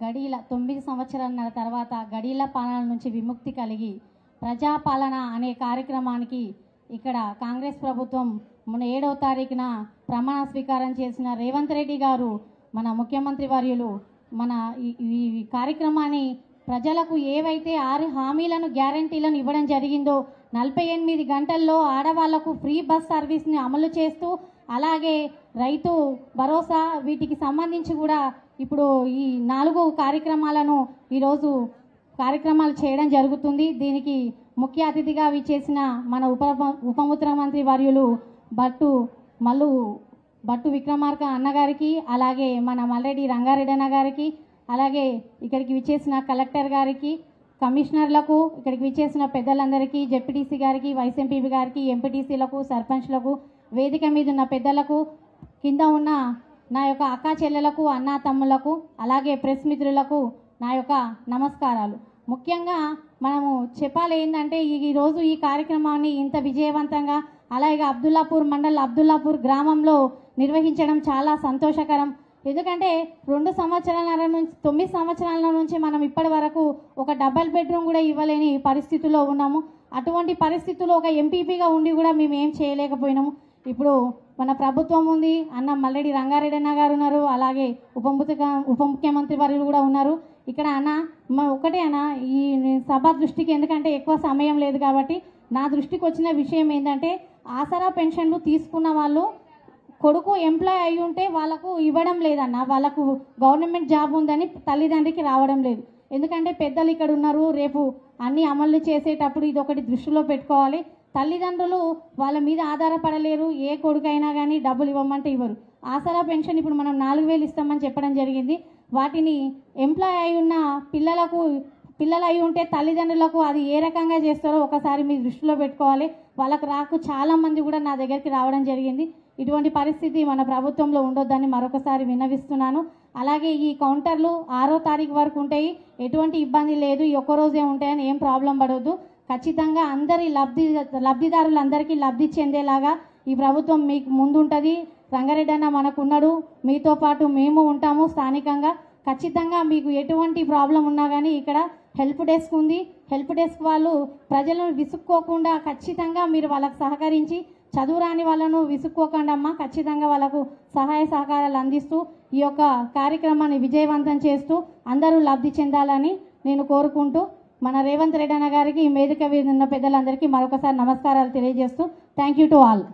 గడీల 9 సంవత్సరాల తర్వాత గడీల పాలన నుంచి విముక్తి కలిగి ప్రజాపాలన అనే కార్యక్రమానికి ఇక్కడ కాంగ్రెస్ ప్రభుత్వం మొన్న 7వ తారీఖున ప్రమాణ స్వీకారం చేసిన రేవంత్ రెడ్డి గారు మన ముఖ్యమంత్రి వర్యులు మన ఈ కార్యక్రమాన్ని ప్రజలకు ఏవైతే 6 హామీలను గ్యారంటీలను ఇవ్వడం జరిగిందో 48 గంటల్లో ఆడవాళ్లకు ఫ్రీ బస్ సర్వీస్ని అమలు చేస్తూ అలాగే రైతు భరోసా వీటికి సంబంధించి కూడా ఇప్పుడు ఈ 4 కార్యక్రమాలను ఈరోజు కార్యక్రమాలు చేయడం జరుగుతుంది. దీనికి ముఖ్య అతిథిగా విచ్చేసిన మన ఉప ముఖ్యమంత్రి వర్యులు భట్టు విక్రమార్క అన్నగారికి అలాగే మన మల్రెడ్డి రంగారెడ్డి అన్న గారికి అలాగే ఇక్కడికి విచ్చేసిన కలెక్టర్ గారికి కమిషనర్లకు ఇక్కడికి విచ్చేసిన పెద్దలందరికీ జెడ్పీటీసీ గారికి వైస్ ఎంపీపీ గారికి ఎంపీటీసీలకు సర్పంచ్లకు వేదిక మీద ఉన్న పెద్దలకు కింద ఉన్న నా యొక్క అక్కా చెల్లెలకు అన్నా తమ్ములకు అలాగే ప్రెస్ మిత్రులకు నా యొక్క నమస్కారాలు. ముఖ్యంగా మనము చెప్పాలి ఏంటంటే ఈరోజు ఈ కార్యక్రమాన్ని ఇంత విజయవంతంగా అలాగే అబ్దుల్లాపూర్ మండల్ అబ్దుల్లాపూర్ గ్రామంలో నిర్వహించడం చాలా సంతోషకరం. ఎందుకంటే 2 సంవత్సరాల నుంచి 9 సంవత్సరాల నుంచి మనం ఇప్పటి వరకు ఒక డబల్ బెడ్రూమ్ కూడా ఇవ్వలేని పరిస్థితుల్లో ఉన్నాము. అటువంటి పరిస్థితుల్లో ఒక ఎంపీపీగా ఉండి కూడా మేము ఏం చేయలేకపోయినాము. ఇప్పుడు మన ప్రభుత్వం ఉంది, అన్న మల్రెడ్డి రంగారెడ్డి అన్న గారు ఉన్నారు, అలాగే ఉప ముఖ్యమంత్రి వర్యులు కూడా ఉన్నారు. ఇక్కడ ఒకటే అన్న ఈ సభ దృష్టికి ఎందుకంటే ఎక్కువ సమయం లేదు కాబట్టి నా దృష్టికి వచ్చిన విషయం ఏంటంటే ఆసరా పెన్షన్లు తీసుకున్న వాళ్ళు కొడుకు ఎంప్లాయ్ అయి ఉంటే వాళ్ళకు ఇవ్వడం లేదన్న, వాళ్ళకు గవర్నమెంట్ జాబ్ ఉందని తల్లిదండ్రికి రావడం లేదు. ఎందుకంటే పెద్దలు ఇక్కడ ఉన్నారు, రేపు అన్నీ అమలు చేసేటప్పుడు ఇది ఒకటి దృష్టిలో పెట్టుకోవాలి. తల్లిదండ్రులు వాళ్ళ మీద ఆధారపడలేరు, ఏ కొడుకైనా కానీ డబ్బులు ఇవ్వమంటే ఇవ్వరు. ఆసరా పెన్షన్ ఇప్పుడు మనం 4000 ఇస్తామని చెప్పడం జరిగింది. వాటిని ఎంప్లాయ్ అయి ఉన్న పిల్లలు అయి ఉంటే తల్లిదండ్రులకు అది ఏ రకంగా చేస్తారో ఒకసారి మీరు దృష్టిలో పెట్టుకోవాలి. వాళ్ళకు చాలామంది కూడా నా దగ్గరికి రావడం జరిగింది. ఇటువంటి పరిస్థితి మన ప్రభుత్వంలో ఉండొద్దని మరొకసారి విన్నవిస్తున్నాను. అలాగే ఈ కౌంటర్లు 6వ తారీఖు వరకు ఉంటాయి, ఎటువంటి ఇబ్బంది లేదు, ఈ ఒక్కరోజే ఉంటాయని ఏం ప్రాబ్లం పడవద్దు. ఖచ్చితంగా అందరి లబ్ధిదారులందరికీ లబ్ధి చెందేలాగా ఈ ప్రభుత్వం మీకు ముందుంటుంది. రంగారెడ్డి అన్న మనకున్నాడు, మీతో పాటు మేము ఉంటాము స్థానికంగా. ఖచ్చితంగా మీకు ఎటువంటి ప్రాబ్లం ఉన్నా కానీ ఇక్కడ హెల్ప్ డెస్క్ ఉంది. హెల్ప్ డెస్క్ వాళ్ళు ప్రజలను విసుక్కోకుండా ఖచ్చితంగా మీరు వాళ్ళకు సహకరించి చదువురాని వాళ్ళను విసుక్కోకుండా అమ్మ ఖచ్చితంగా వాళ్ళకు సహాయ సహకారాలు అందిస్తూ ఈ యొక్క కార్యక్రమాన్ని విజయవంతం చేస్తూ అందరూ లబ్ధి చెందాలని నేను కోరుకుంటూ మన రేవంత్ రెడ్డి అన్న గారికి ఈ వేదిక మీద ఉన్న పెద్దలందరికీ మరొకసారి నమస్కారాలు తెలియజేస్తూ థ్యాంక్ యూ టు ఆల్.